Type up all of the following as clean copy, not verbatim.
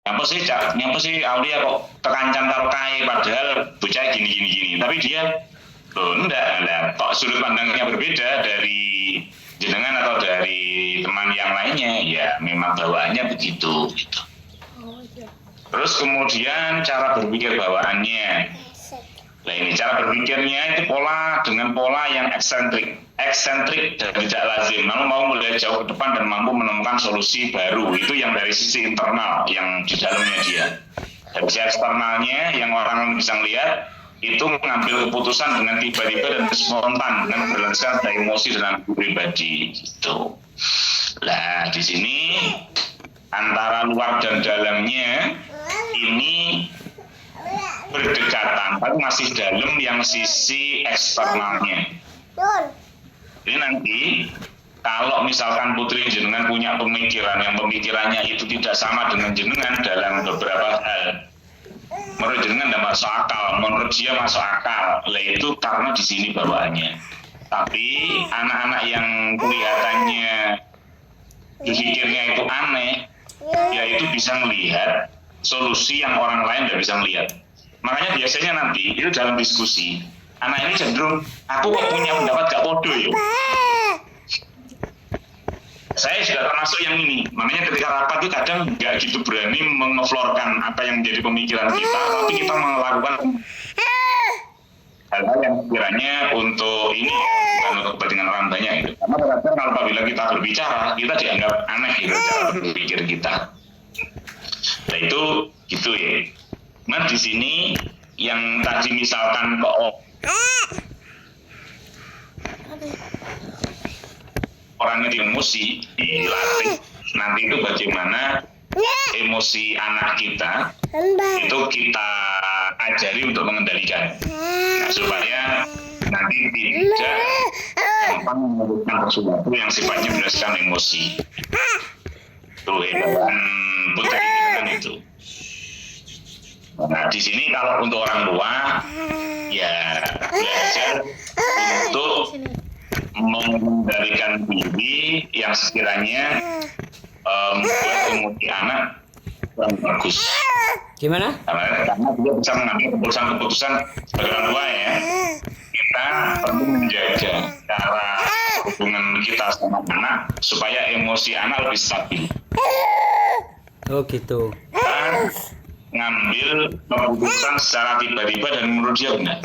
Nyapa sih Aulia kok kekancan karo kae padahal bocah gini. Tapi dia enggak, kok sudut pandangnya berbeda dari jenengan atau dari teman yang lainnya, ya memang bawaannya begitu gitu. Terus kemudian cara berpikir bawaannya. Nah ini cara berpikirnya itu dengan pola yang eksentrik dan tidak lazim, namun mau melihat jauh ke depan dan mampu menemukan solusi baru. Itu yang dari sisi internal, yang di dalamnya dia. Dari sisi eksternalnya yang orang bisa lihat itu mengambil keputusan dengan tiba-tiba dan spontan dengan berdasarkan dari emosi dan pribadi gitu. Nah di sini antara luar dan dalamnya ini berdekatan, tapi masih dalam yang sisi eksternalnya. Ini nanti kalau misalkan putri jenengan punya pemikiran yang pemikirannya itu tidak sama dengan jenengan dalam beberapa hal, menurut jenengan tidak masuk akal, menurut dia masuk akal, itu karena di sini bawaannya. Tapi anak-anak yang kelihatannya berpikirnya itu aneh, ya itu bisa melihat solusi yang orang lain tidak bisa melihat. Makanya biasanya nanti itu dalam diskusi, anak ini cenderung aku kok punya pendapat gak bodoh ya. Saya juga termasuk yang ini, makanya ketika rapat itu kadang nggak gitu berani mengeflorkan apa yang menjadi pemikiran kita, tapi kita melakukan hal-hal yang kiranya untuk ini bukan untuk kepentingan orang banyak itu. Karena kadang kalau apabila kita berbicara, kita dianggap aneh gitu cara berpikir kita. Nah itu gitu ya. Nah di sini yang tadi misalkan orangnya di emosi dilatih, nanti itu bagaimana emosi anak kita itu kita ajari untuk mengendalikan, nah, supaya nanti tidak gampang melakukan sesuatu yang sifatnya berdasarkan emosi. Tuh hebat putri kan itu. Nah di sini kalau untuk orang tua ya belajar untuk mengendalikan diri yang sekiranya membuat emosi anak kurang bagus. Gimana? Karena dia bisa mengambil keputusan sebagai orang tua ya. Kita perlu menjaga cara hubungan kita sama anak supaya emosi anak lebih stabil. Oh gitu. Kita ngambil keputusan secara tiba-tiba dan menurut dia benar.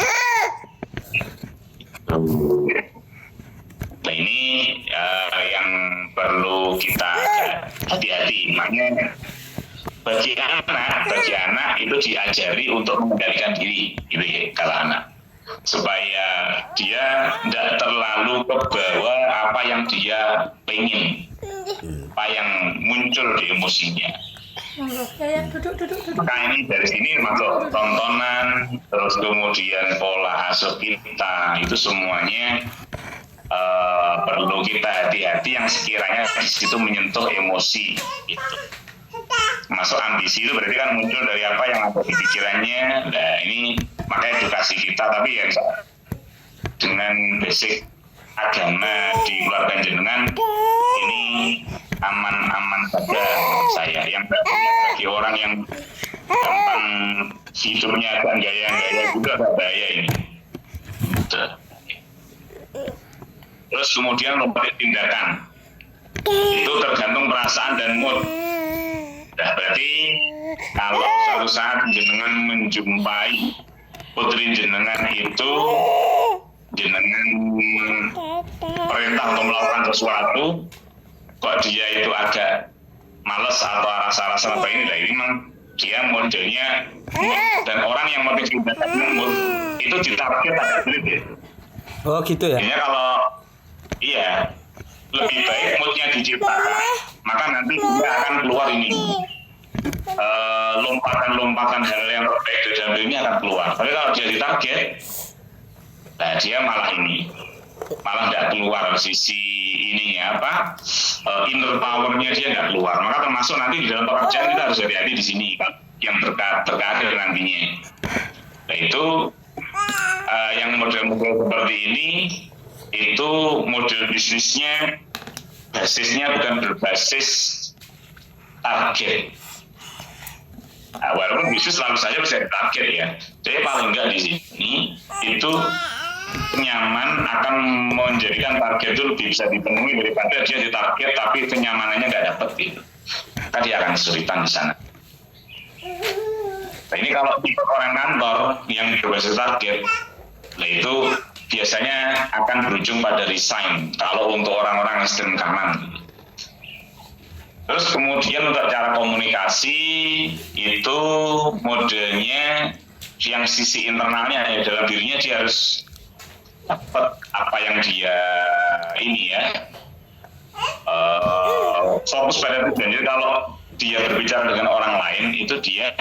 Nah ini yang perlu kita hati-hati. Makanya bagi anak itu diajari untuk mengendalikan diri, gitu ya, kalau anak, supaya dia tidak terlalu kebawa apa yang dia pengen, apa yang muncul di emosinya. Maka ini dari sini masuk tontonan, terus kemudian pola asuh kita, itu semuanya perlu kita hati-hati yang sekiranya di situ menyentuh emosi gitu. Masuk ambisi itu berarti kan muncul dari apa yang ada di pikirannya. Nah ini maka edukasi kita, tapi ya dengan basic agama di keluarga jenengan ini aman-aman saja menurut saya. Yang bagi orang yang gampang hidupnya agak gaya-gaya juga agak bahaya ini. Terus kemudian lompat tindakan, itu tergantung perasaan dan mood. Nah berarti kalau suatu saat jenengan menjumpai putri jenengan itu, jenengan perintah untuk melakukan sesuatu, kok dia itu agak males atau rasa-rasa apa ini, lah ini memang dia modelnya mood, dan orang yang motif tindakan mood itu ditarget agak sulit ya. Oh gitu ya. Ini kalau iya, lebih baik moodnya diciptakan, maka nanti dia akan keluar ini lompatan-lompatan hal yang terbaik dari dalam diri ini akan keluar. Tapi kalau dia ditarget, nah dia malah tidak keluar sisi ininya inner powernya dia nggak keluar. Maka termasuk nanti di dalam pekerjaan kita harus hati-hati di sini yang terkadang nantinya. Nah itu yang model-model seperti ini itu model bisnisnya basisnya bukan berbasis target, Nah, walaupun bisnis selalu saja bisa ditarget ya. Jadi paling enggak di sini itu nyaman akan menjadikan target itu lebih bisa dipenuhi daripada dia ditarget tapi kenyamanannya nggak dapet gitu. Maka dia akan kesulitan di sana. Nah, ini kalau tipe orang kantor yang berbasis target, nah itu biasanya akan berujung pada resign kalau untuk orang-orang ekstrem kanan. Terus kemudian untuk cara komunikasi itu modelnya yang sisi internalnya ya, dalam dirinya dia harus dapat apa yang dia ini ya fokus pada tujuan. Jadi kalau dia berbicara dengan orang lain itu dia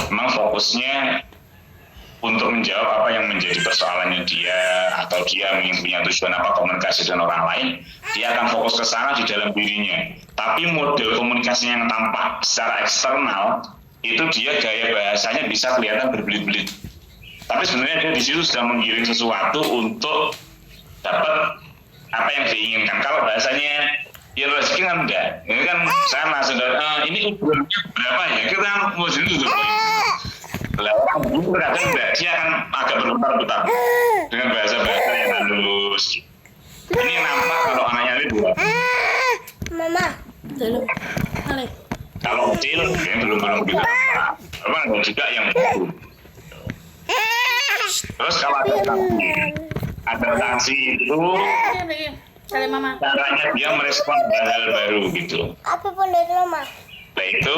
memang fokusnya untuk menjawab apa yang menjadi persoalannya dia, atau dia ingin punya tujuan apa komunikasi dengan orang lain, dia akan fokus ke sana di dalam dirinya. Tapi model komunikasi yang tampak secara eksternal itu dia gaya bahasanya bisa kelihatan berbelit-belit. Tapi sebenarnya dia di situ sedang menggiring sesuatu untuk dapat apa yang diinginkan. Kalau bahasanya ya rezeki kan enggak. Ini kan sana sudah ini ukurannya berapa ya? Kita mau sini tuh. Lah orang itu kadang enggak, dia akan agak berputar-putar dengan bahasa-bahasa yang halus. Ini nampak kalau anaknya itu dua. Mama. Kalau kecil, ya belum bisa. Apa ada juga yang baru. Terus kalau adaptasi itu caranya dia merespon hal-hal baru gitu. Apa pun dari mama? Nah itu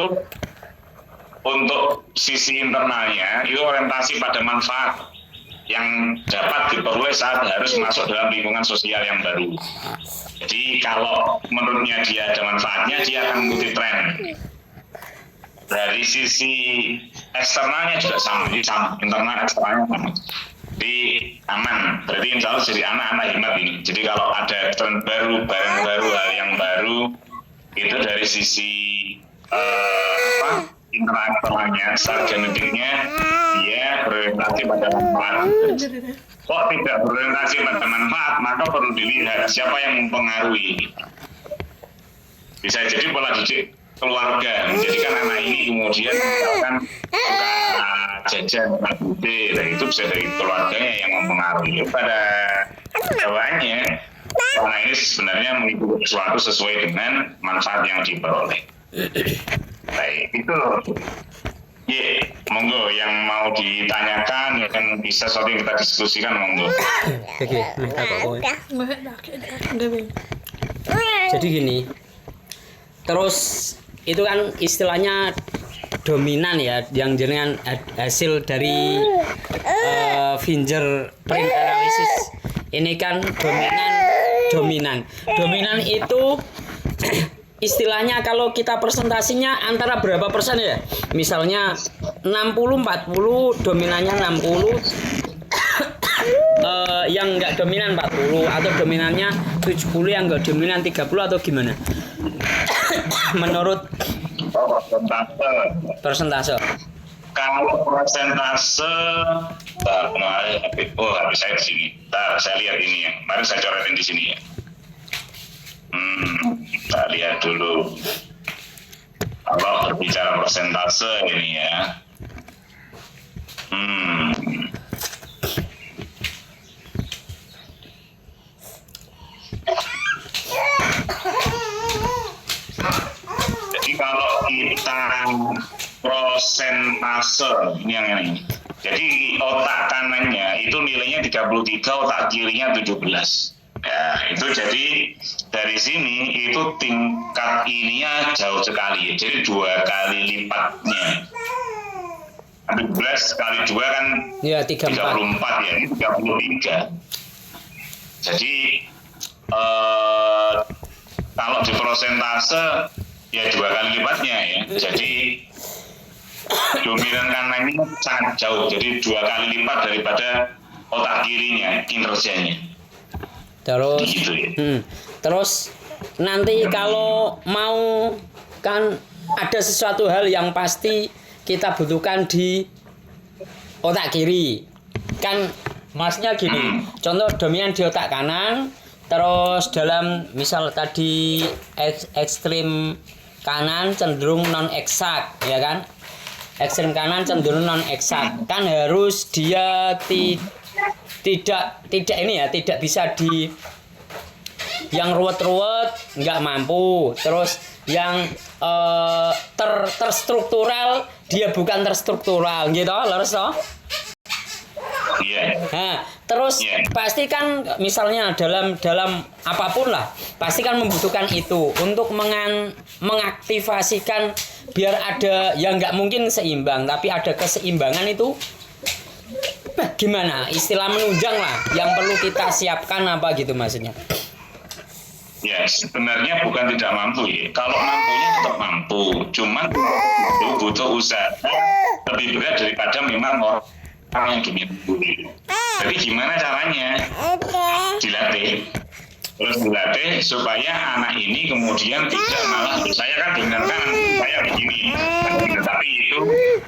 untuk sisi internalnya itu orientasi pada manfaat yang dapat diperoleh saat harus masuk dalam lingkungan sosial yang baru. Jadi kalau menurutnya dia ada manfaatnya, dia akan mengikuti tren. Dari sisi eksternalnya juga sama, jadi sama, internal eksternalnya sama. Jadi aman, berarti insya Allah jadi anak-anak hemat ini. Jadi kalau ada tren baru, barang baru, hal yang baru, itu dari sisi internalnya, secara genetiknya dia berorientasi pada manfaat. Kok tidak berorientasi pada manfaat, maka perlu dilihat siapa yang mempengaruhi. Bisa jadi pola didik keluarga menjadikan anak ini kemudian misalkan suka jajan bude, nah itu bisa dari keluarganya yang mempengaruhi. Pada jawabannya anak ini sebenarnya mengikuti sesuatu sesuai dengan manfaat yang diperoleh. Baik, itu loh. Monggo yang mau ditanyakan yang bisa sesuatu yang kita diskusikan monggo. Oke, jadi gini. Terus itu kan istilahnya dominan ya, yang jenengan hasil dari fingerprint analysis ini kan dominan itu istilahnya kalau kita presentasinya antara berapa persen ya, misalnya 60-40, dominannya 60, yang enggak dominan 40, atau dominannya 70 yang enggak dominan 30, atau gimana menurut persentase? Kalau persentase habis saya di sini. Saya lihat ini ya. Mari saya coretin di sini ya. Kita lihat dulu. Kalau berbicara persentase ini ya. Jadi kalau kita prosentase ini yang ini. Jadi otak kanannya itu nilainya 33, otak kirinya 17. Ya, itu jadi dari sini itu tingkat ininya jauh sekali. Jadi 2 kali lipatnya. 17 kali 2 kan ya 34 ya, ini 33. Jadi kalau di prosentase ya 2 kali lipatnya ya. Jadi dominan kanan ini sangat jauh. Jadi 2 kali lipat daripada otak kirinya kinerjanya. Terus gitu ya. Terus nanti kalau mau kan ada sesuatu hal yang pasti kita butuhkan di otak kiri. Kan masnya gini, contoh dominan di otak kanan, terus dalam misal tadi ekstrim kanan cenderung non eksak, ya kan? ekstrem kanan cenderung non eksak. Kan harus dia tidak ini ya, tidak bisa di yang ruwet-ruwet nggak mampu. Terus yang terstruktural dia bukan terstruktural gitu, leres toh? Iya. Nah, terus pasti kan misalnya dalam apapun lah, pasti kan membutuhkan itu untuk mengaktifasikan biar ada yang nggak mungkin seimbang, tapi ada keseimbangan itu. Gimana istilah menunjang lah yang perlu kita siapkan apa gitu maksudnya? Ya, sebenarnya bukan tidak mampu ya. Kalau mampunya tetap mampu, cuman itu butuh usaha lebih berat daripada memang orang yang diminati. Jadi gimana caranya? Dilatih. Terus dilatih supaya anak ini kemudian tidak malah saya kan dengarkan saya begini. Tetapi itu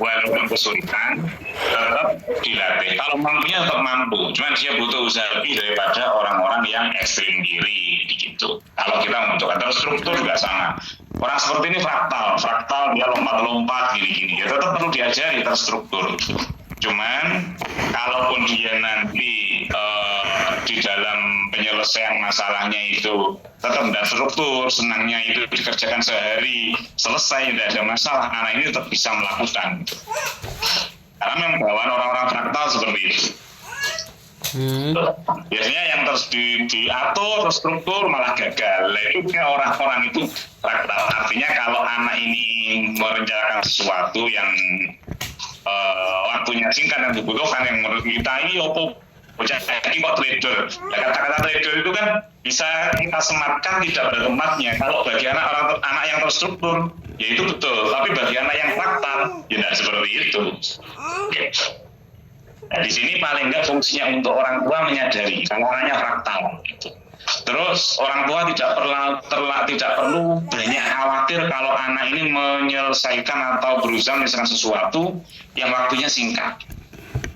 walaupun kesulitan tetap dilatih. Kalau mampunya tetap mampu, cuman dia butuh usaha lebih daripada orang-orang yang ekstrim kiri gitu. Kalau kita membutuhkan terstruktur juga sama. Orang seperti ini fraktal dia lompat-lompat gini-gini. Ya tetap perlu diajari terstruktur. Cuman kalaupun dia nanti di dalam penyelesaian masalahnya itu tetap tidak struktur, senangnya itu dikerjakan sehari selesai, tidak ada masalah, anak ini tetap bisa melakukan. Karena memang bawaan orang-orang fraktal seperti itu. Biasanya yang terus diatur, terstruktur malah gagal. Itu kayak orang-orang itu fraktal. Artinya kalau anak ini merencanakan sesuatu yang waktunya singkat yang dibutuhkan, yang menurut kita ini bocah ini kok trader. Nah, kata-kata trader itu kan bisa kita sematkan tidak pada tempatnya. Kalau bagi anak yang terstruktur, ya itu betul. Tapi bagi anak yang fraktal, ya tidak seperti itu. Oke. Nah, di sini paling nggak fungsinya untuk orang tua menyadari kalau anaknya fraktal. Gitu. Terus orang tua tidak perlu banyak khawatir kalau anak ini menyelesaikan atau berusaha menyelesaikan sesuatu yang waktunya singkat.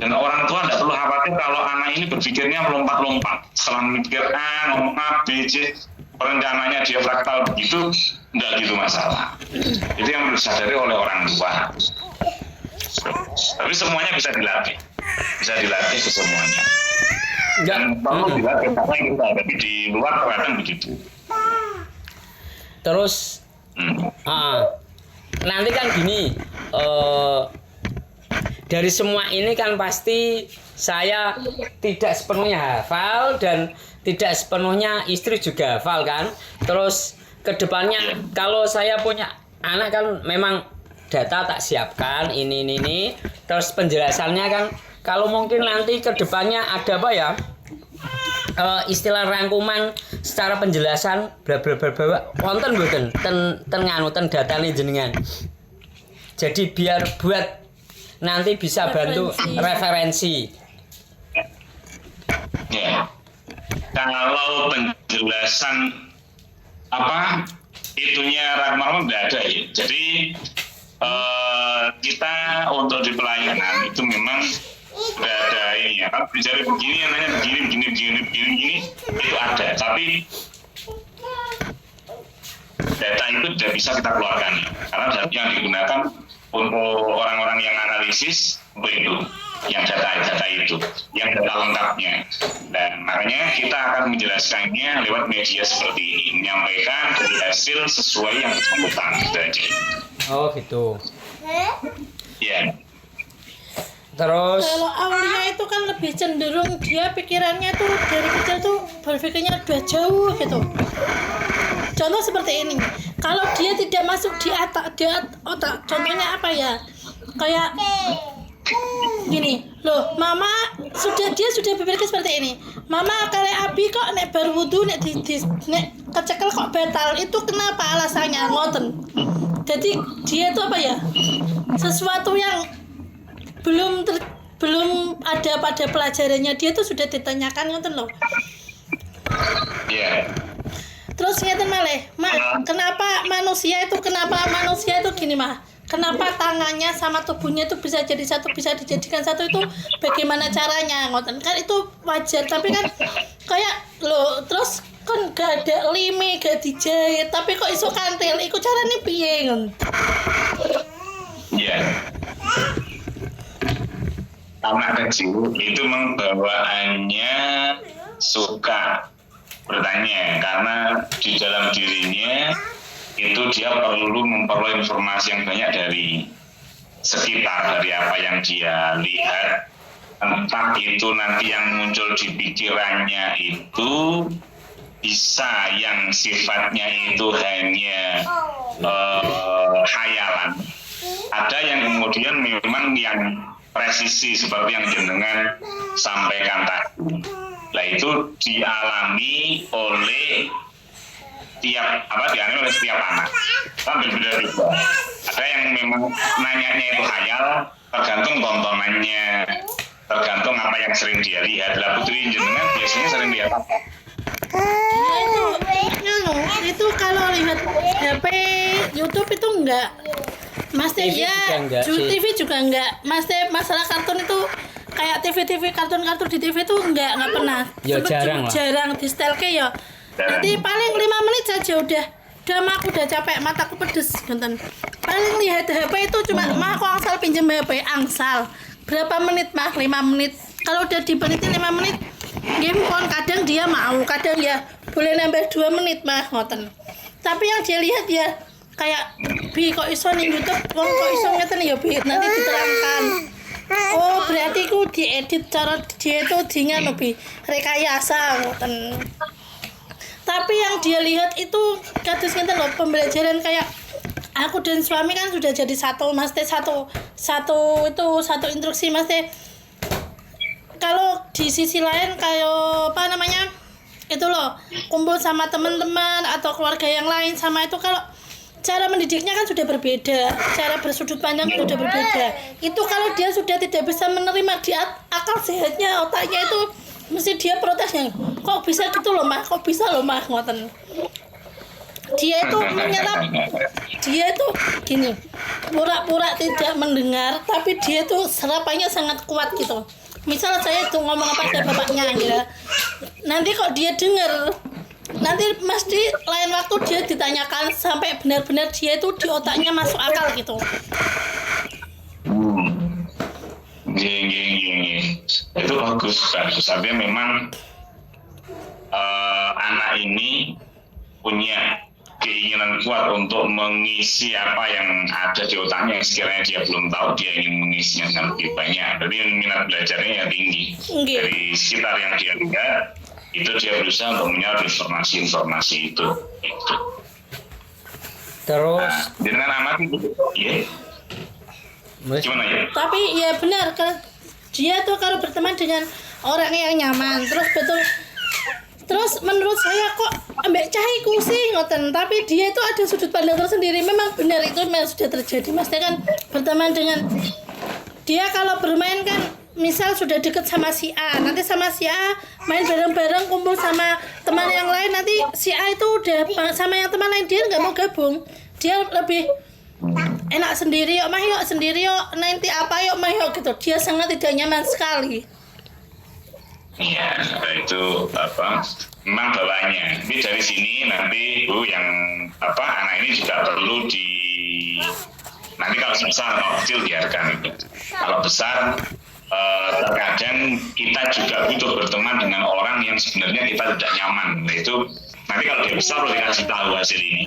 Dan orang tua tidak perlu khawatir kalau anak ini berpikirnya melompat-lompat. Setelah memikir A, ngomong A, B, C, rencananya dia fraktal begitu, tidak gitu masalah. Itu yang harus disadari oleh orang tua. Tapi semuanya bisa dilatih. Bisa dilatih ke semuanya. Dan perlu dilatih karena kita tapi di luar kadang begitu. Terus nanti kan gini, dari semua ini kan pasti saya tidak sepenuhnya hafal dan tidak sepenuhnya istri juga hafal kan. Terus kedepannya kalau saya punya anak kan memang data tak siapkan ini. Terus penjelasannya kan kalau mungkin nanti kedepannya ada apa ya? Istilah rangkuman secara penjelasan bla bla bla bla wonten mboten ten datane jenengan. Jadi biar buat nanti bisa bantu referensi. Ya. Kalau penjelasan apa itunya rangkuman tidak ada ya. Jadi kita untuk di pelayanan itu memang sudah ada ini ya, kan bicara begini, namanya begini itu ada, tapi data itu tidak bisa kita keluarkan karena data yang digunakan untuk orang-orang yang analisis untuk itu, yang data itu, yang data lengkapnya. Dan makanya kita akan menjelaskannya lewat media seperti ini, menyampaikan dari hasil sesuai yang bersangkutan gitu aja. Oh gitu. Ya. Terus kalau Aulia itu kan lebih cenderung dia pikirannya tuh dari kecil tuh berpikirnya udah jauh gitu. Contoh seperti ini, kalau dia tidak masuk di otak, contohnya apa ya? Kayak gini, loh, mama dia sudah berpikir seperti ini. Mama kalau abi kok nek berwudu nek nek kecekel kok batal, itu kenapa alasannya ngoten. Jadi dia itu apa ya? Sesuatu yang belum ada pada pelajarannya dia tuh sudah ditanyakan ngoten loh. Iya. Terus ngeten malih, kenapa manusia itu gini mah? Kenapa tangannya sama tubuhnya itu bisa jadi satu, bisa dijadikan satu, itu bagaimana caranya ngoten? Kan itu wajar, tapi kan kayak loh, terus kan gak ada lime, gak dijahit, tapi kok iso kantil, iku carane piye ngoten? Iya. anak kecil itu membawaannya suka bertanya karena di dalam dirinya itu dia perlu memperoleh informasi yang banyak dari sekitar, dari apa yang dia lihat. Entah itu nanti yang muncul di pikirannya itu bisa yang sifatnya itu hanya khayalan. Ada yang kemudian memang yang presisi seperti yang jenengan sampaikan tadi. Nah itu dialami oleh dialami oleh setiap anak. Sambil beda juga. Ada yang memang nanyanya itu khayal, tergantung tontonannya, tergantung apa yang sering dia lihat. Lah Putri jenengan biasanya sering lihat apa? Itu kalau lihat HP YouTube itu enggak. Mas TV ya, juga enggak sih. TV juga enggak. Mas masalah kartun itu kayak TV kartun di TV itu enggak pernah. Ya, jarang lah. Jarang di setelke ya. Nanti paling 5 menit saja udah aku udah capek, mataku pedes nonton. Paling lihat HP itu cuma mah aku angsal pinjem HP angsal. Berapa menit mah? 5 menit. Kalau udah dibenitin 5 menit game phone kadang dia mau, kadang ya boleh nambah 2 menit mah ngoten. Tapi yang dia lihat ya kayak bi kok iso ning YouTube, wong kok iso ngeten ya bi, nanti diterangkan. Oh, berarti ku diedit cara dia itu dengan bi rekayasa ngoten. Tapi yang dia lihat itu kados ngeten loh, pembelajaran kayak aku dan suami kan sudah jadi satu, Mas Teh satu instruksi Mas Teh. Kalau di sisi lain kayak apa namanya? Itu loh, kumpul sama teman-teman atau keluarga yang lain sama itu kalau cara mendidiknya kan sudah berbeda, cara bersudut pandang sudah berbeda. Itu kalau dia sudah tidak bisa menerima di akal sehatnya, otaknya itu mesti dia protesnya. Kok bisa gitu loh mah, kok bisa loh mah ngoten. Dia itu menyerap, dia itu gini, pura-pura tidak mendengar, tapi dia itu serapannya sangat kuat gitu. Misal saya tuh ngomong apa ada bapaknya ya, nanti kok dia dengar, nanti mesti lain waktu dia ditanyakan sampai benar-benar dia itu di otaknya masuk akal gitu. Itu bagus. Artinya memang anak ini punya keinginan kuat untuk mengisi apa yang ada di otaknya yang sekiranya dia belum tahu, dia ingin mengisinya dengan lebih banyak. Jadi minat belajarnya yang tinggi. Dari sekitar yang dia lihat itu dia berusaha untuk menyerap informasi itu. Terus dengan amat itu ya gimana ya? Tapi ya benar, dia tuh kalau berteman dengan orang yang nyaman, terus menurut saya kok ambek cahiku sih ngoten, tapi dia itu ada sudut pandang tersendiri. Memang benar itu memang sudah terjadi. Maksudnya kan berteman dengan dia kalau bermain kan misal sudah deket sama si A, nanti sama si A main bareng-bareng kumpul sama teman yang lain, nanti si A itu udah sama yang teman lain dia nggak mau gabung, dia lebih enak sendiri yuk mah yuk sendiri yuk nanti apa yuk mah yuk gitu, dia sangat tidak nyaman sekali. Iya, itu apa? Memang bawaannya. Ini dari sini nanti Bu yang anak ini juga perlu nanti kalau besar kalau kecil biarkan itu. Kalau besar terkadang kita juga butuh berteman dengan orang yang sebenarnya kita tidak nyaman. Nah, itu nanti kalau dia besar perlu dikasih tahu hasil ini.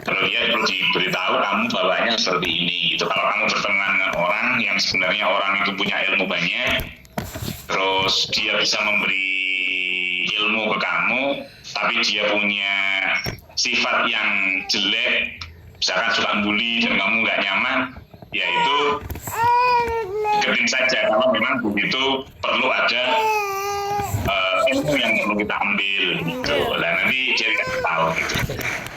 Kalau dia perlu diberitahu kamu bawaannya seperti ini. Gitu. Kalau kamu berteman dengan orang yang sebenarnya orang itu punya ilmu banyak, terus dia bisa memberi ilmu ke kamu, tapi dia punya sifat yang jelek, misalkan suka bully dan kamu nggak nyaman, ya itu deketin saja. Kalau memang begitu perlu ada ilmu yang perlu kita ambil gitu. Nah nanti dia dikasih tahu gitu.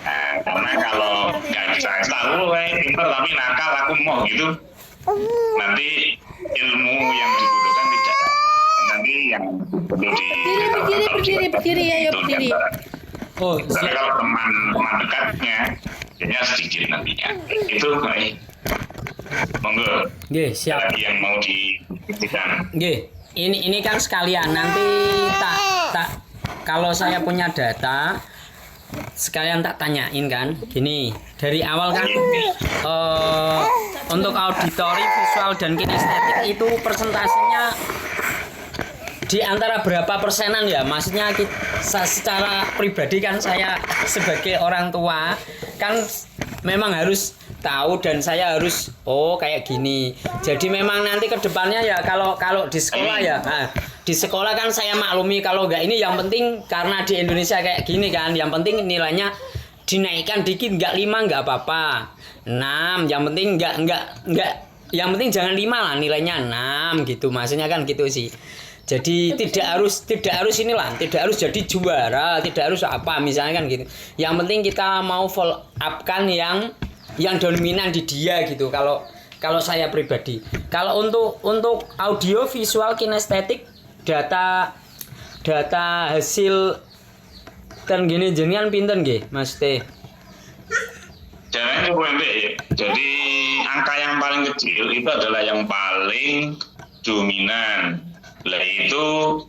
Nah, karena kalau nggak bisa tahu, pintar tapi nakal aku mau gitu, nanti ilmu yang dibutuhkan tidak. Nanti yang perlu berdiri ya yuk berdiri. oh tapi kalau teman dekatnya jadinya sedikit nantinya itu baik. Monggo nggih siap. lagi yang mau diberikan. Nggih, ini kan sekalian nanti tak kalau saya punya data sekalian tak tanyain kan. Gini, dari awal kan untuk auditori, visual dan kinestetik itu persentasenya di antara berapa persenan ya? Maksudnya secara pribadi kan saya sebagai orang tua kan memang harus tahu dan saya harus kayak gini. Jadi memang nanti ke depannya ya kalau di sekolah ya. Nah, di sekolah kan saya maklumi kalau enggak ini yang penting karena di Indonesia kayak gini kan, yang penting nilainya dinaikkan dikit, enggak 5 enggak apa-apa. 6, yang penting enggak yang penting jangan 5 lah nilainya 6 gitu. Maksudnya kan gitu sih. Jadi tidak harus inilah, tidak harus jadi juara, tidak harus apa misalnya kan gitu. Yang penting kita mau follow up kan yang dominan di dia gitu. Kalau saya pribadi. Kalau untuk audio, visual, kinestetik, data hasil dan gini jenengan pinten nggih, Mas Teh? Caranya pendek ya. Jadi angka yang paling kecil itu adalah yang paling dominan. Lah itu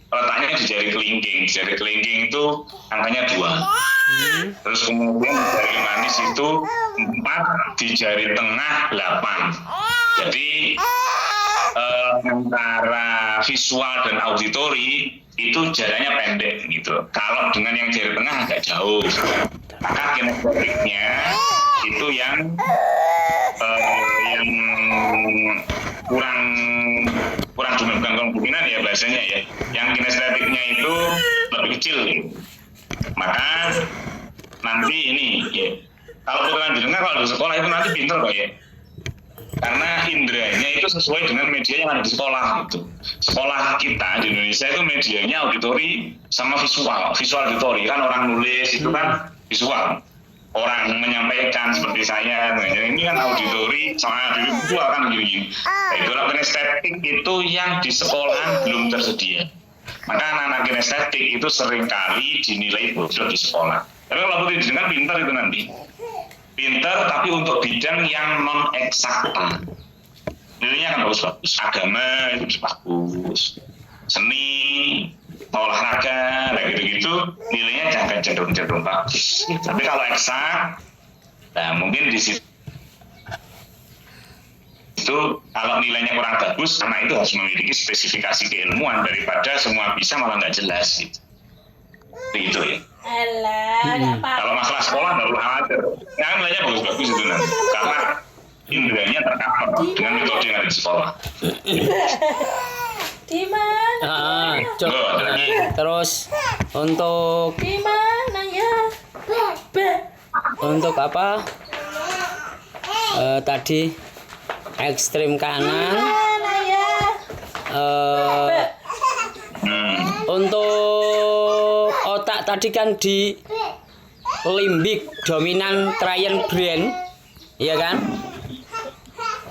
letaknya di jari kelingking. Jari kelingking itu angkanya 2. Terus kemudian di jari manis itu 4, di jari tengah 8. Jadi antara visual dan auditori itu jaraknya pendek gitu. Kalau dengan yang jari tengah agak jauh. Maka kinestetiknya itu yang kurang dominan ya bahasanya ya. Yang kinestetiknya itu lebih kecil gitu. Maka nanti ini ya, kalau putra jenengan kalau di sekolah itu nanti pinter kok ya. Karena indranya itu sesuai dengan media yang ada di sekolah gitu. Sekolah kita di Indonesia itu medianya auditori sama visual auditori kan, orang nulis itu kan visual, orang menyampaikan seperti saya, ini kan auditori sama visual kan gini. Nah, itulah kinestetik itu yang di sekolah belum tersedia. Maka anak-anak kinestetik itu seringkali dinilai bodoh di sekolah. Tapi kalau putri jenengan pintar itu nanti. Pintar tapi untuk bidang yang non eksakta. Nilainya kan bagus-bagus. Agama itu bagus. Seni, olahraga, kayak gitu-gitu, nilainya jangan cenderung bagus. Tapi kalau eksak, nah mungkin di situ kalau nilainya kurang bagus, anak itu harus memiliki spesifikasi keilmuan daripada semua bisa malah nggak jelas gitu. Begitu ya. Kalau masalah sekolah nggak perlu khawatir. Yang nilainya bagus-bagus itu nanti, karena indranya tercover dengan metode yang ada di sekolah. Terus untuk untuk apa? Tadi ekstrem kanan. Untuk otak tadi kan di limbik dominan trian brain, iya kan?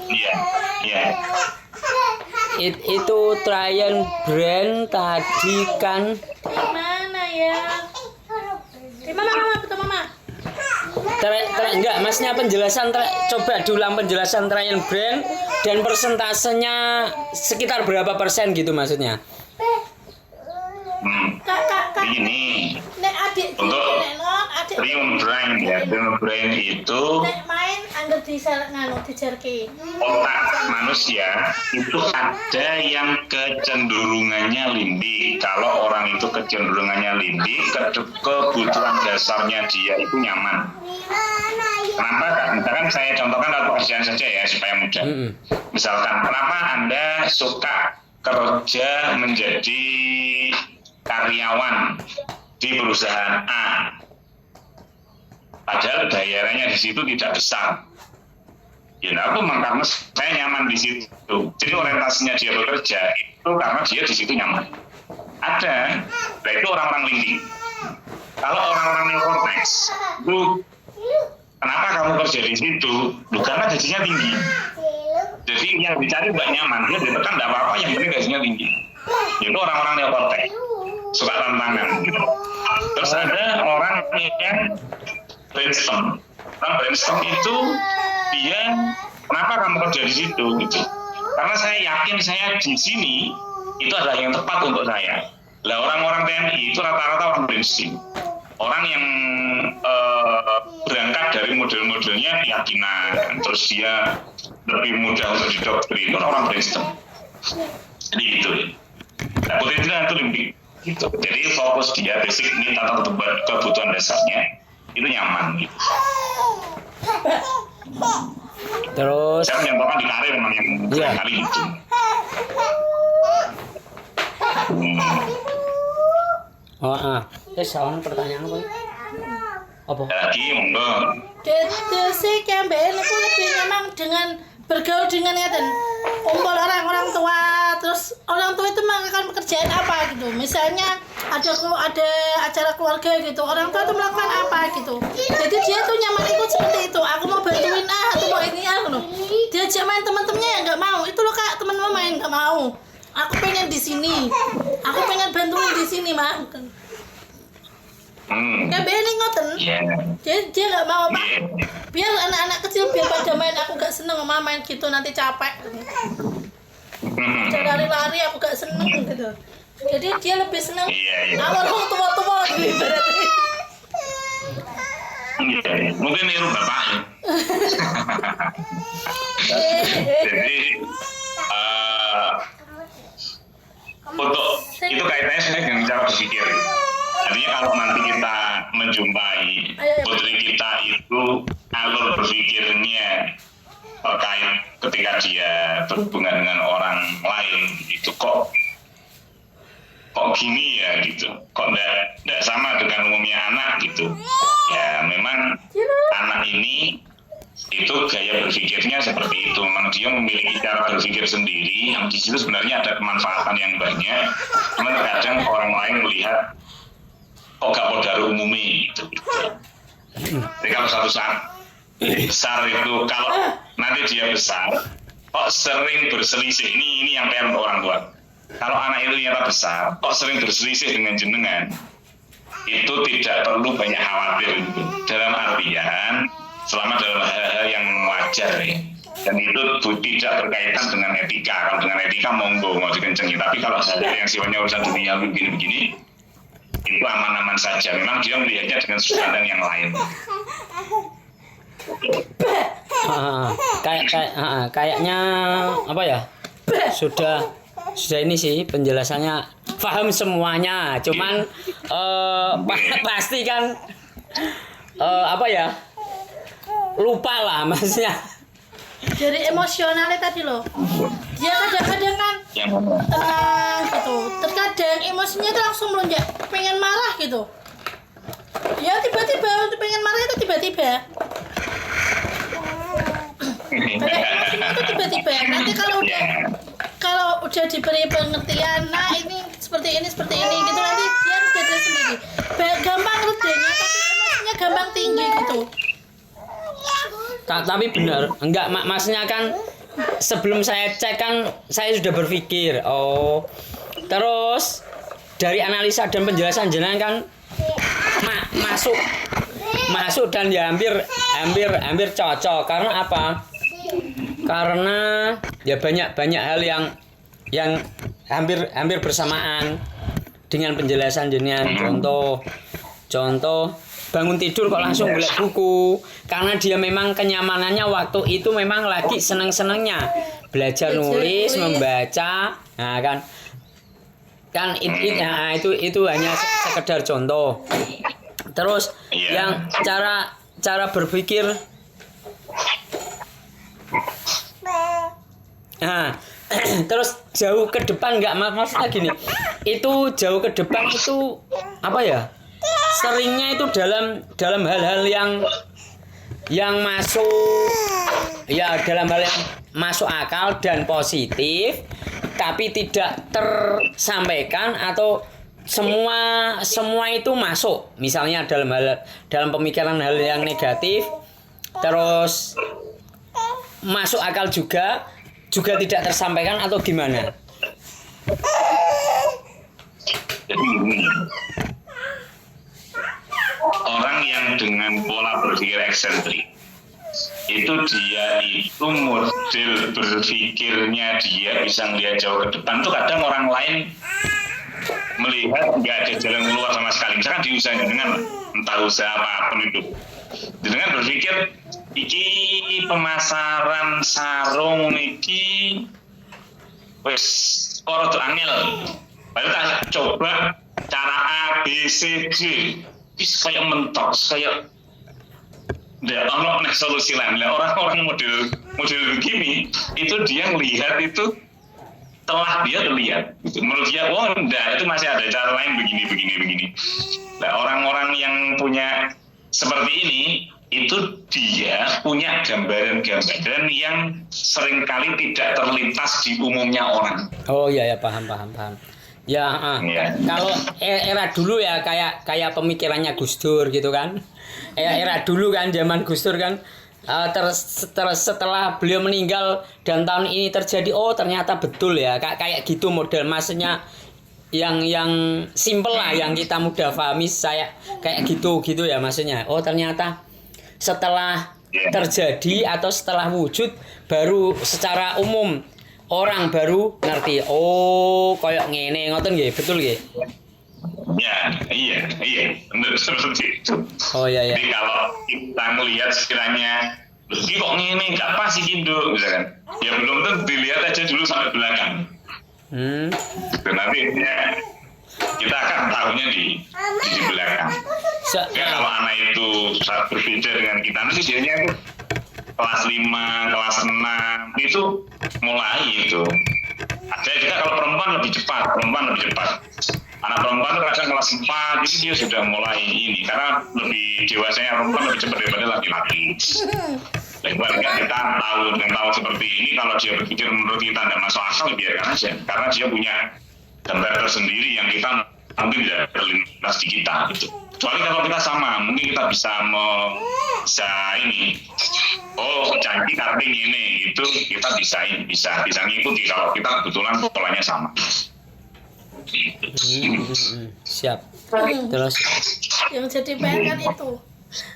Iya. Itu trian brain tadi kan enggak, masnya penjelasan coba diulang penjelasan trian brain dan persentasenya sekitar berapa persen gitu maksudnya? Begini, untuk trian brain ya, trian brain itu otak manusia itu ada yang kecenderungannya limbik. Kalau orang itu kecenderungannya limbik, kebutuhan dasarnya dia itu nyaman. Kenapa? Misalkan saya contohkan dalam pekerjaan saja ya supaya mudah. Misalkan kenapa Anda suka kerja menjadi karyawan di perusahaan A, padahal bayarannya di situ tidak besar. Ya, aku karena saya nyaman di situ. Jadi orientasinya dia bekerja itu karena dia di situ nyaman. Ada, nah itu orang-orang limbik. Kalau orang-orang neokortex, itu kenapa kamu kerja di situ? Karena gajinya tinggi. Jadi yang dicari nggak nyaman, dia ditekan nggak apa-apa, yang penting gajinya tinggi. Itu orang-orang neokortex, suka tantangan. Gitu. Terus ada orang yang brainstorm. Orang brainstorm itu dia kenapa kamu kerja di situ? Gitu. Karena saya yakin saya di sini itu adalah yang tepat untuk saya. Lah orang-orang TNI itu rata-rata orang brainstorm. Orang yang berangkat dari model-modelnya keyakinan, terus dia lebih mudah untuk didoktrin, itu orang Kristen. Jadi gitu ya. Nah, putri itu lebih gitu. Jadi fokus dia basic ini tentang kebutuhan dasarnya itu nyaman gitu. Terus Saya menyampaikan di karir memang yang Iya. kali itu. soalnya pertanyaan apa? Lagi monggo. Sih KMBN itu lebih memang dengan bergaul dengan ngeten kumpul orang-orang tua, terus orang tua itu melakukan pekerjaan apa gitu, misalnya ada acara keluarga gitu, orang tua itu melakukan apa gitu, jadi dia tuh nyaman ikut seperti itu. Aku mau bantuin aku mau ini loh, diajak main teman-temannya ya nggak mau, itu loh kak teman-teman main nggak mau, aku pengen di sini, aku pengen bantuin di sini mah. KBN ngoten. Dia nggak mau pak. Biar anak-anak kecil biar pada main, aku gak seneng sama main gitu nanti capek. Lari-lari aku gak seneng gitu. Jadi dia lebih seneng. Awal tua-tua gitu berarti. Mungkin niru bapaknya. Jadi untuk itu kaitannya sebenarnya dengan cara berpikir. Artinya kalau nanti kita menjumpai putri kita itu alur berpikirnya terkait ketika dia berhubungan dengan orang lain itu kok gini ya gitu, kok enggak sama dengan umumnya anak gitu ya. Memang anak ini itu gaya berpikirnya seperti itu, memang dia memiliki cara berpikir sendiri yang di situ sebenarnya ada kemanfaatan yang banyak. Cuma terkadang orang lain melihat kok gak pada umumnya gitu. Jadi kalau suatu saat besar itu, kalau nanti dia besar kok sering berselisih, ini yang PR untuk orang tua. Kalau anak itu ternyata besar kok sering berselisih dengan jenengan, itu tidak perlu banyak khawatir gitu. Dalam artian selama dalam hal-hal yang wajar ya. Dan itu tidak berkaitan dengan etika. Kalau dengan etika monggo mau dikencengi, tapi kalau hal-hal yang sifatnya urusan dunia begini-begini itu aman-aman saja. Memang dia melihatnya dengan sudut pandang yang lain. Kayaknya apa ya? Sudah ini sih penjelasannya paham semuanya. Cuman pasti kan apa ya? Lupa lah maksudnya. Dari emosionalnya tadi loh, dia kadang-kadang kan tenang gitu, terkadang emosinya tuh langsung melonjak, pengen marah gitu ya, tiba-tiba pengen marah itu tiba-tiba banyak emosinya itu tiba-tiba. Nanti kalau udah diberi pengertian, nah ini seperti ini gitu, nanti dia reda sendiri, gampang redanya, tapi emosinya gampang tinggi gitu. Tapi benar, enggak maksudnya kan sebelum saya cek kan saya sudah berpikir, terus dari analisa dan penjelasan jenengan kan masuk dan ya hampir cocok. Karena apa? Karena ya banyak hal yang hampir bersamaan dengan penjelasan jenengan. Contoh bangun tidur kok langsung golek buku, karena dia memang kenyamanannya waktu itu memang lagi seneng-senengnya belajar nulis, membaca. Nah itu hanya sekedar contoh. Terus yang cara berpikir, terus jauh ke depan nggak, maksudnya gini, itu jauh ke depan itu apa ya? Seringnya itu dalam hal-hal yang masuk ya, dalam hal yang masuk akal dan positif, tapi tidak tersampaikan, atau semua itu masuk. Misalnya dalam pemikiran hal yang negatif, terus masuk akal juga tidak tersampaikan, atau gimana? Jadi orang yang dengan pola berpikir eksentrik itu model berpikirnya dia bisa melihat jauh ke depan. Tuh kadang orang lain melihat nggak ada jalan keluar sama sekali. Misalkan di usaha dengan entah usaha apapun itu, Jenengan berpikir iki pemasaran sarung iki wis ora tuh angel. Baru tak coba cara A, B, C, D. Is kayak mentok, kayak nggak ono solusi lain. Orang-orang model begini itu dia melihat itu telah dia terlihat. Menurut dia, oh enggak, itu masih ada cara lain begini. Nah, orang-orang yang punya seperti ini itu dia punya gambaran-gambaran yang seringkali tidak terlintas di umumnya orang. Oh iya ya, paham. Ya, kalau era dulu ya kayak pemikirannya Gus Dur gitu kan. Era dulu kan, zaman Gus Dur kan. Setelah beliau meninggal dan tahun ini terjadi, oh ternyata betul ya, kayak gitu model, maksudnya yang simple lah, yang kita mudah pahami, saya kayak gitu ya maksudnya. Oh ternyata setelah terjadi atau setelah wujud baru secara umum orang baru ngerti, oh kayak ngene ngoten nggih, betul nggih? Ya, iya, benar seperti itu. Oh iya. Jadi kalau kita melihat sekiranya, ini kok ngene, nggak pas sih Indo, misalkan. Ya belum tentu, dilihat aja dulu sampai belakang. Dan nanti ya, kita akan tahunya di belakang. Ya kalau anak itu saat berbeda dengan kita, nanti biasanya itu kelas 5, kelas 6 itu mulai itu. Ada juga kalau perempuan lebih cepat. Anak perempuan kadang kelas 4 itu dia sudah mulai ini, karena lebih dewasanya perempuan lebih cepat daripada laki-laki. Lebar kita tahu seperti ini, kalau dia berpikir menurut kita tidak masuk akal, biarkan aja, karena dia punya gambar tersendiri yang kita mungkin tidak terlintas di kita gitu. Kecuali kalau kita sama, mungkin kita bisa ini, oh janji karting ini itu kita bisa ngikuti kalau kita kebetulan polanya sama. Siap. Terus yang jadi PR kan itu.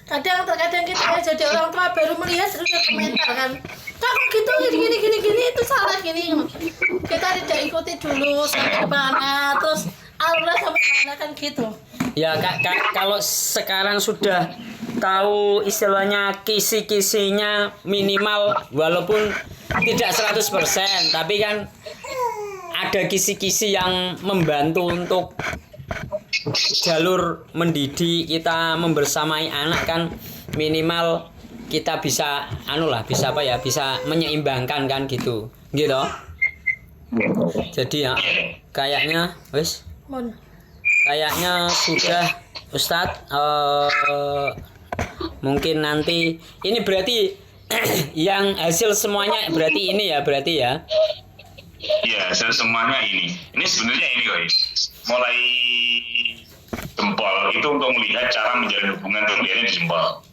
Terkadang kita ya jadi orang tua baru melihat sudah komentar kan. Kok gitu gini itu salah gini. Kita tidak ikuti dulu sampai mana, terus alurnya sampai mana kan gitu. ya kalau sekarang sudah tahu istilahnya kisi-kisinya minimal walaupun tidak 100%, tapi kan ada kisi-kisi yang membantu untuk jalur mendidik kita, membersamai anak kan, minimal kita bisa bisa menyeimbangkan kan gitu jadi ya kayaknya sudah Ustadz, mungkin nanti ini berarti yang hasil semuanya berarti ya iya, hasil semuanya ini sebenarnya ini guys, mulai jempol itu untuk melihat cara menjalin hubungan kemudiannya di jempol.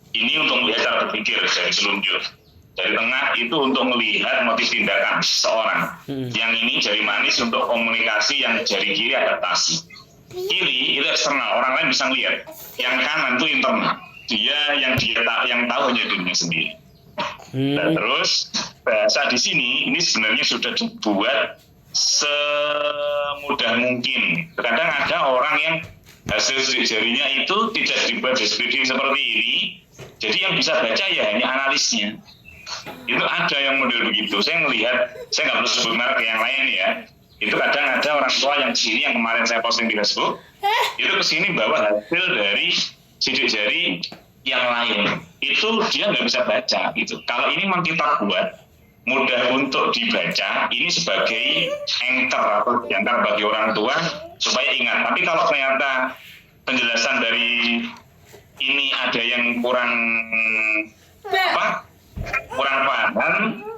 Ini untuk melihat cara berpikir dari selunjuk. Dari tengah itu untuk melihat motif tindakan seseorang. Yang ini jari manis untuk komunikasi, yang jari kiri adaptasi. Kiri itu eksternal, orang lain bisa melihat. Yang kanan itu internal. Dia yang tahu hanya dirinya sendiri. Dan terus bahasa di sini ini sebenarnya sudah dibuat semudah mungkin. Terkadang ada orang yang hasil jarinya itu tidak dibuat deskripsi seperti ini, jadi yang bisa baca ya hanya analisnya. Itu ada yang model begitu. Saya melihat, saya nggak perlu sebut merek yang lain ya. Itu kadang ada orang tua yang sini yang kemarin saya posting di Facebook, itu kesini bawa hasil dari sidik jari yang lain. Itu dia nggak bisa baca gitu. Kalau ini memang kita buat mudah untuk dibaca, ini sebagai anchor atau diantar bagi orang tua supaya ingat. Tapi kalau ternyata penjelasan dari ini ada yang kurang paham,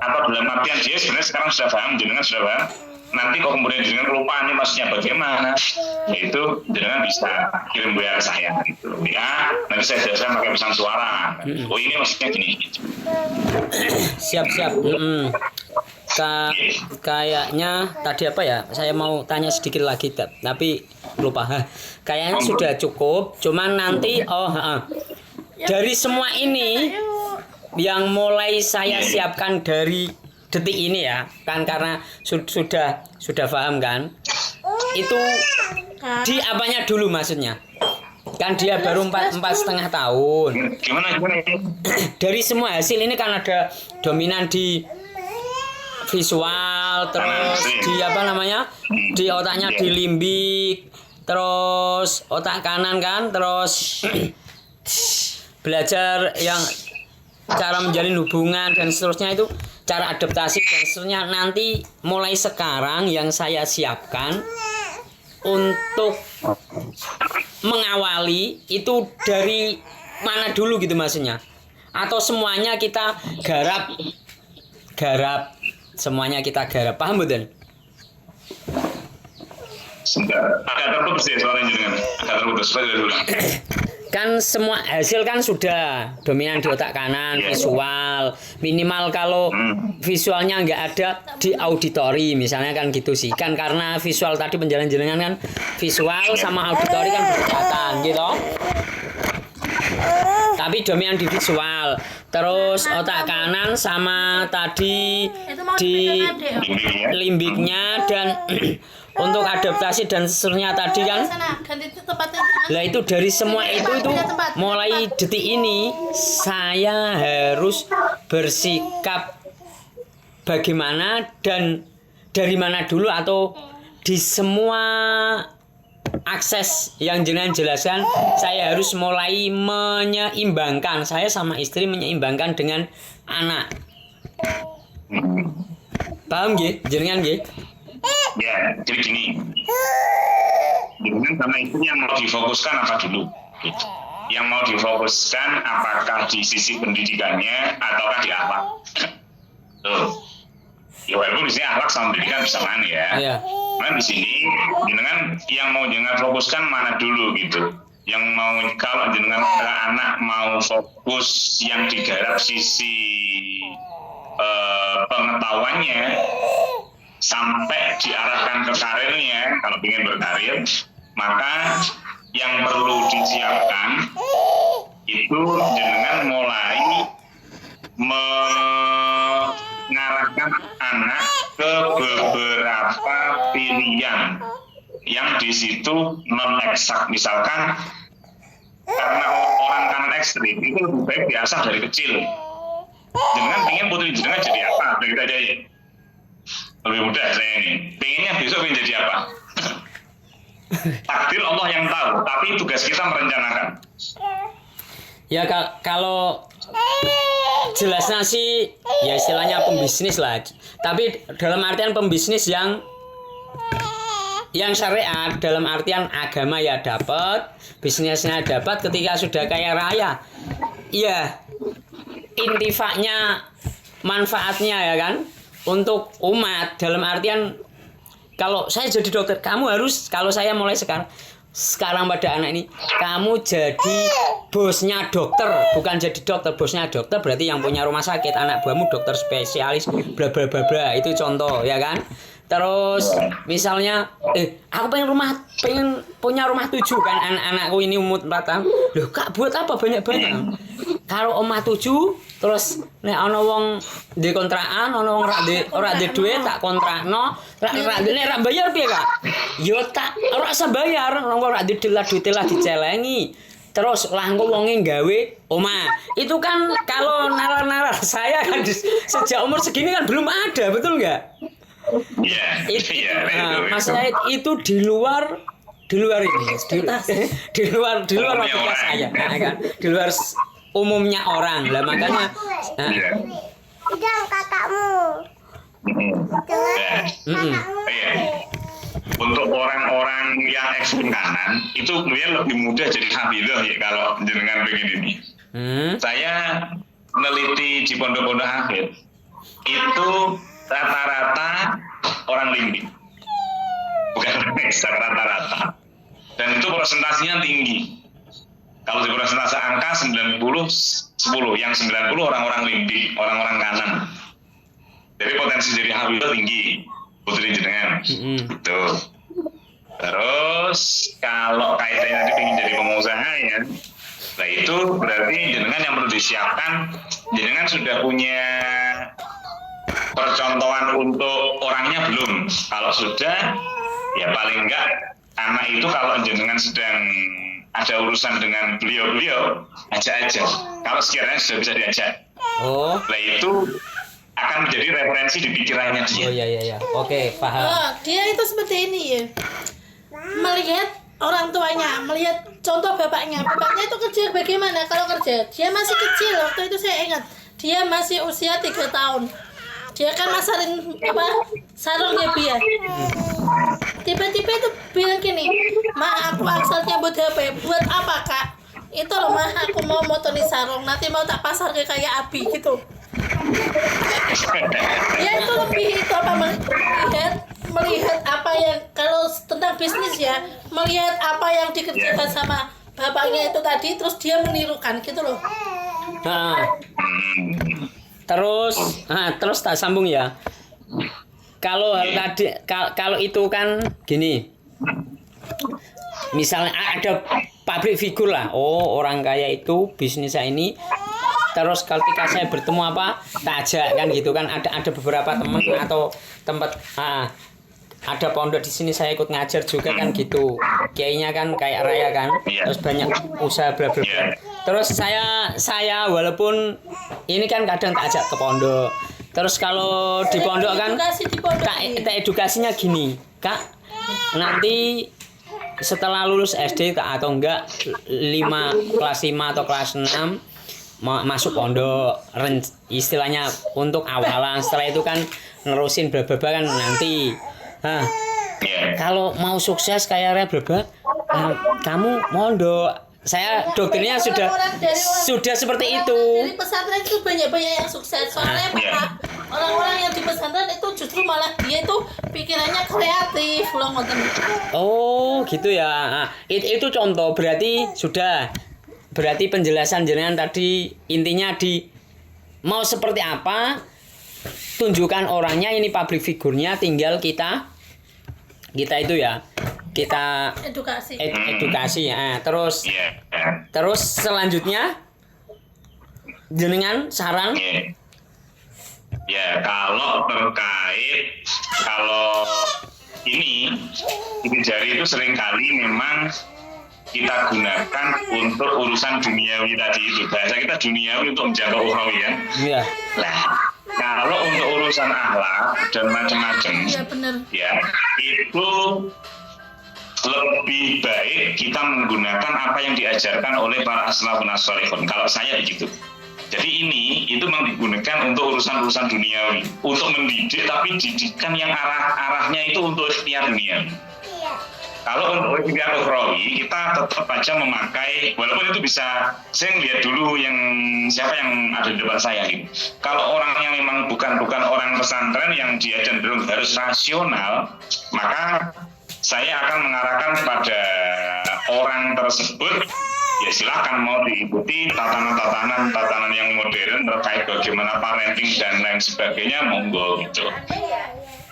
atau dalam artian dia sebenarnya sekarang sudah paham, jenengan sudah paham, nanti kok kemudian jenengan kelupaan ini maksudnya bagaimana, yaitu jenengan bisa kirim WA ke saya gitu ya, nanti saya jelaskan pakai pesan suara. Oh ini maksudnya gini. Siap. Kayaknya tadi apa ya, saya mau tanya sedikit lagi tapi lupa. Kayaknya sudah cukup, cuman nanti dari semua ini yang mulai saya siapkan dari detik ini ya kan, karena sudah paham kan, itu di apanya dulu maksudnya, Kan dia baru 4,5 tahun. Gimana? Dari semua hasil ini kan ada dominan di visual, terus di apa namanya, di otaknya di limbik, terus otak kanan kan, terus belajar yang cara menjalin hubungan dan seterusnya, itu cara adaptasi dan seterusnya. Nanti mulai sekarang yang saya siapkan untuk mengawali itu dari mana dulu gitu maksudnya, atau semuanya kita garap semuanya kita garap, paham betul? Sebentar, agak terputus ya suaranya jenengan, agak terputus. Coba diulang. Kan semua hasil kan sudah dominan di otak kanan, visual minimal. Kalau visualnya nggak ada di auditori misalnya kan gitu sih, kan karena visual tadi penjelasan jenengan kan visual sama auditori kan berdekatan gitu. Tapi dominan di visual, terus otak kanan sama tadi di limbiknya, dan untuk adaptasi dan seterusnya tadi kan. Lah itu dari semua itu mulai detik ini saya harus bersikap bagaimana dan dari mana dulu, atau di semua akses yang jenengan jelaskan saya harus mulai menyeimbangkan, saya sama istri menyeimbangkan dengan anak. Paham nggih jenengan nggih? Ya, jadi gini. Jenengan sama istri yang mau difokuskan apa dulu? Gitu. Yang mau difokuskan apakah di sisi pendidikannya ataukah di akhlak? Tuh. Ya walaupun di sini akhlak sama pendidikan bersamaan ya. Iya. Nah di sini jenengan yang mau jenengan fokuskan mana dulu gitu. Yang mau, kalau jenengan anak mau fokus yang digarap sisi pengetahuannya sampai diarahkan ke karirnya, kalau ingin berkarir, maka yang perlu disiapkan itu jenengan mulai mengarahkan anak ke beberapa pilihan yang di situ non eksak. Misalkan karena orang kanan ekstrim itu lebih baik diasah dari kecil. Jenengan pengen putri jenengan jadi apa? Begitu aja ya. Lebih mudah saya ini. Pengennya besok pengen jadi apa? Takdir Allah yang tahu, tapi tugas kita merencanakan. Ya kalau jelasnya sih ya istilahnya pembisnis lah. Tapi dalam artian pembisnis yang syariat, dalam artian agama ya dapat, bisnisnya dapat ketika sudah kaya raya. Iya, intifaknya, manfaatnya ya kan untuk umat, dalam artian kalau saya jadi dokter, kamu harus, kalau saya mulai sekarang pada anak ini, kamu jadi bosnya dokter, bukan jadi dokter, bosnya dokter berarti yang punya rumah sakit, anak buahmu dokter spesialis bla bla bla bla, itu contoh ya kan. Terus misalnya aku pengen punya rumah 7 kan, anak-anakku ini umur 4 tahun. Loh kak, buat apa banyak-banyak? Kalau omah 7 terus nek ana wong ndek kontrakan, ana wong ora ndek duit tak kontrakno, nek bayar piye kak? Yo tak ora usah bayar, ora ndek duit lah dicelengi. Terus lah engko wonge gawe omah. Itu kan kalau nalar-nalar saya kan sejak umur segini kan belum ada, betul enggak? Masalah itu di luar ini, di luar logika saya, kan? Di luar umumnya orang lah, makanya. Jangan kakakmu. Untuk orang-orang yang ekstrem kanan itu kemudian lebih mudah jadi hafidhah ya kalau jenengan begini. Saya meneliti di pondok-pondok hafidh itu rata-rata orang limbik, bukan rata-rata, dan itu presentasinya tinggi. Kalau di presentasi angka 90-10, yang 90 orang-orang limbik, orang-orang kanan. Jadi potensi jadi hafidhah tinggi, putri jenengan. Gitu. Terus kalau kaitannya nanti ingin jadi pengusaha ya, nah itu berarti jenengan yang perlu disiapkan, jenengan sudah punya percontohan untuk orangnya belum? Kalau sudah, ya paling enggak anak itu kalau jenengan sedang ada urusan dengan beliau-beliau, ajak aja. Kalau sekiranya sudah bisa diajak. Oh. Nah itu akan menjadi referensi di pikirannya dia. Oh iya. Oke, paham. Oh, dia itu seperti ini ya. Melihat orang tuanya, melihat contoh bapaknya. Bapaknya itu kerja bagaimana kalau kerja? Dia masih kecil, waktu itu saya ingat. Dia masih usia 3 tahun. Dia kan masarin sarungnya dia. Tiba-tiba itu bilang gini, "Ma, aku aksalnya buat HP." "Buat apa, Kak?" "Itu loh, Ma, aku mau motoni sarung. Nanti mau tak pasar kayak Abi gitu." Ya itu lebih itu apa, melihat apa yang kalau tentang bisnis ya, melihat apa yang dikerjakan sama bapaknya itu tadi, terus dia menirukan gitu loh. Nah, terus tak sambung ya. Kalau hal tadi, kalau itu kan gini, misalnya ada public figure lah, oh orang kaya itu bisnisnya ini. Terus ketika saya bertemu tak ajak kan gitu kan, ada beberapa teman atau tempat ada pondok di sini saya ikut ngajar juga kan gitu, kiainya kan kayak raya kan, terus banyak usaha bla bla bla. Terus saya walaupun ini kan kadang tak ajak ke pondok. Terus kalau di pondok kan tak edukasinya gini, Kak, nanti setelah lulus SD atau enggak kelas 5 atau kelas 6 masuk pondok, istilahnya untuk awalan, setelah itu kan nerusin bla bla bla kan nanti. Kalau mau sukses kayak Raya bla bla, kamu mondok. Saya doktrinnya sudah seperti itu. Dari pesantren itu banyak yang sukses. Soalnya orang-orang yang di pesantren itu justru malah dia itu pikirannya kreatif loh, ngoten. Oh, gitu ya. Itu contoh, berarti penjelasan jenengan tadi intinya mau seperti apa, tunjukkan orangnya, ini public figurnya, tinggal kita itu ya, kita edukasi ya. Terus selanjutnya jenengan saran. Ya, kalau ini jari itu seringkali memang kita gunakan untuk urusan duniawi tadi itu. Bahasa kita duniawi untuk menjaga ukhrawi ya. Iya. Nah, kalau untuk urusan akhlak dan macam-macam, ya itu lebih baik kita menggunakan apa yang diajarkan oleh para as-salafun as-shalihun. Kalau saya begitu. Jadi itu memang digunakan untuk urusan-urusan duniawi, untuk mendidik, tapi didikan yang arahnya itu untuk ikhtiar duniawi. Kalau untuk ikhtiar ukhrawi, kita tetap aja memakai, walaupun itu bisa, saya lihat dulu siapa yang ada di depan saya gitu. Kalau orang yang memang bukan orang pesantren yang dia cenderung harus rasional, maka saya akan mengarahkan pada orang tersebut, ya silakan mau diikuti tatanan yang modern terkait bagaimana parenting dan lain sebagainya, monggo gitu.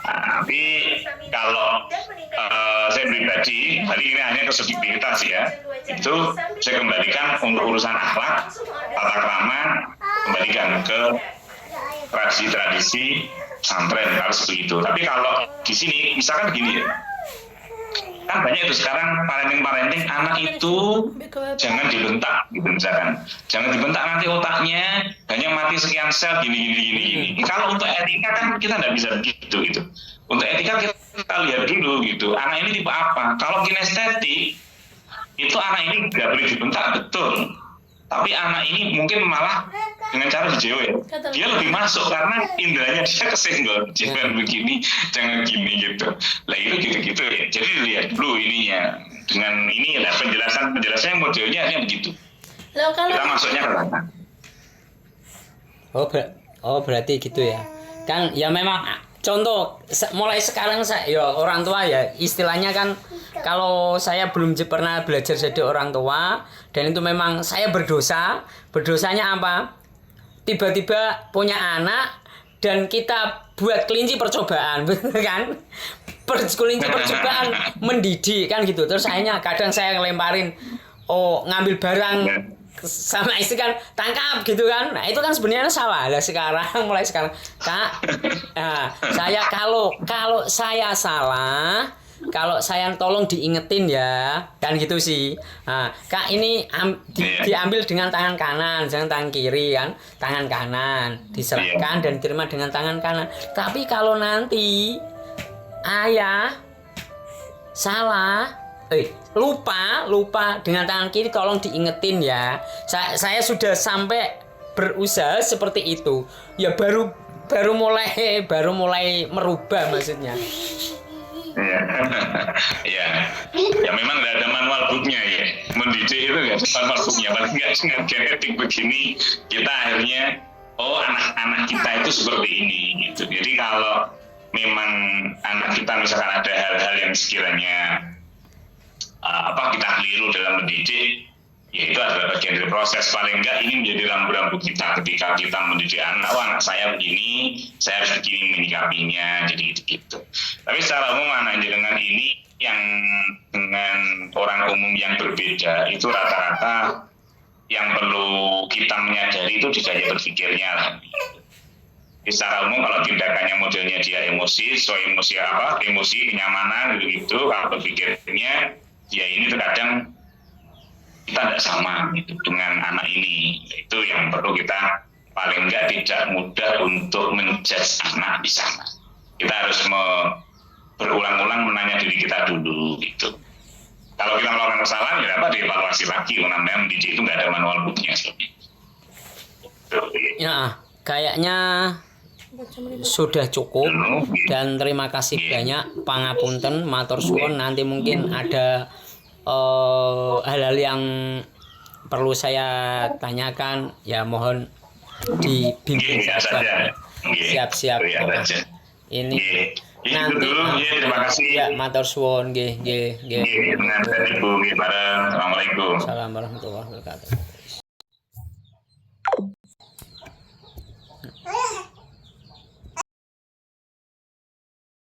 Tapi kalau saya pribadi, tadi ini hanya kesubjektivitas ya, itu saya kembalikan untuk urusan akhlak, tata krama, kembalikan ke tradisi pesantren harus begitu. Tapi kalau di sini misalkan gini ya, kan banyak itu sekarang parenting anak itu jangan dibentak gitu misalkan, jangan dibentak nanti otaknya hanya mati sekian sel gini. Kalau untuk etika kan kita nggak bisa begitu gitu. Untuk etika kita lihat dulu gitu, anak ini tipe apa. Kalau kinestetik itu anak ini nggak boleh dibentak, betul, tapi anak ini mungkin malah dengan cara dijewel, dia lebih masuk karena indranya dia kesenggol, jangan begini, jangan gini gitu. Lah itu gitu ya. Jadi lihat dulu ininya, dengan ini lah penjelasan modelnya hanya begitu. Kita masuknya ke sana. Berarti gitu ya. Kan ya memang contoh mulai sekarang orang tua ya, istilahnya kan kalau saya belum pernah belajar jadi orang tua, dan itu memang saya berdosanya apa? Tiba-tiba punya anak dan kita buat kelinci percobaan, betul kan? Kelinci percobaan mendidik kan gitu. Terus akhirnya kadang saya ngelemparin, ngambil barang sama istri kan, tangkap gitu kan. Nah itu kan sebenarnya salah. Mulai sekarang Kak, saya kalau saya salah, kalau saya tolong diingetin ya, kan gitu sih. Nah, Kak ini diambil dengan tangan kanan, jangan tangan kiri kan, tangan kanan diserahkan dan diterima dengan tangan kanan. Tapi kalau nanti ayah salah, lupa dengan tangan kiri, tolong diingetin ya. Saya sudah sampai berusaha seperti itu, ya baru mulai merubah maksudnya. Ya, ya memang nggak ada manual booknya ya. Mendidik itu nggak ada manual booknya. Paling nggak dengan genetik begini, kita akhirnya, oh anak-anak kita itu seperti ini gitu. Jadi kalau memang anak kita misalkan ada hal-hal yang sekiranya kita keliru dalam mendidik, ya itu adalah bagian dari proses. Paling enggak ini menjadi rambu-rambu kita ketika kita mendidik anak. Oh, anak saya begini, saya harus begini menyikapinya, jadi gitu. Tapi secara umum anak jenengan ini yang dengan orang umum yang berbeda itu rata-rata yang perlu kita menyadari itu di gaya berpikirnya lah. Secara umum kalau tindakannya modelnya dia emosi, emosi kenyamanan gitu, kalau berpikirnya ya ini terkadang kita tidak sama gitu dengan anak ini. Itu yang perlu kita paling enggak tidak mudah untuk menjudge anak di sana. Kita harus berulang-ulang menanya diri kita dulu gitu. Kalau kita melakukan kesalahan, ya apa dievaluasi lagi. Namanya mendidik itu nggak ada manual booknya sebenarnya. Ya, kayaknya sudah cukup dan terima kasih banyak pangapunten matur suwun. Nanti mungkin ada hal-hal yang perlu saya tanyakan, ya mohon dibimbing saja. Siap-siap. Ini nanti terima kasih. Ya matur suwun nggih. Assalamualaikum. Assalamualaikum warahmatullahi wabarakatuh.